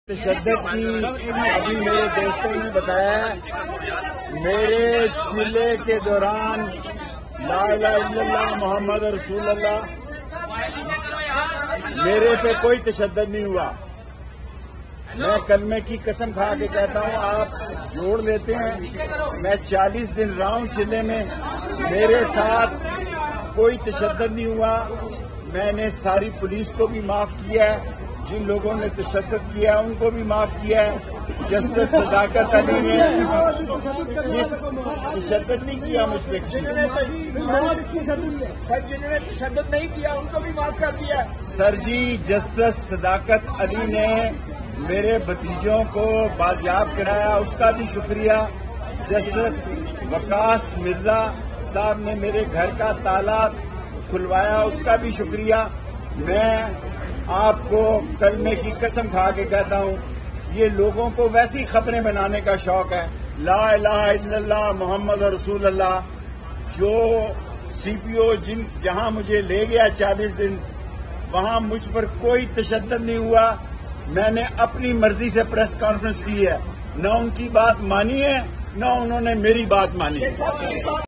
تشدد کی ابھی میرے دوستوں نے بتایا میرے چلے کے دوران لا الہ الا اللہ محمد رسول اللہ میرے پہ کوئی تشدد نہیں ہوا۔ میں کلمے کی قسم کھا کے کہتا ہوں، آپ جوڑ لیتے ہیں، میں 40 دن رہا ہوں چلے میں، میرے ساتھ کوئی تشدد نہیں ہوا۔ میں نے ساری پولیس کو بھی معاف کیا ہے، جن لوگوں نے تشدد کیا ان کو بھی معاف کیا ہے۔ جسٹس صداقت علی نے تشدد نہیں کیا مجھ پہ، جنہوں نے تشدد نہیں کیا ان کو بھی معاف کر دیا ہے۔ سر جی، جسٹس صداقت علی نے میرے بھتیجوں کو بازیاب کرایا، اس کا بھی شکریہ۔ جسٹس وقاص مرزا صاحب نے میرے گھر کا تالا کھلوایا، اس کا بھی شکریہ۔ میں آپ کو کلمے کی قسم کھا کے کہتا ہوں، یہ لوگوں کو ویسی خبریں بنانے کا شوق ہے، لا الہ الا اللہ محمد رسول اللہ۔ جو سی پی او جہاں مجھے لے گیا 40 دن، وہاں مجھ پر کوئی تشدد نہیں ہوا۔ میں نے اپنی مرضی سے پریس کانفرنس کی ہے، نہ ان کی بات مانی ہے نہ انہوں نے میری بات مانی ہے۔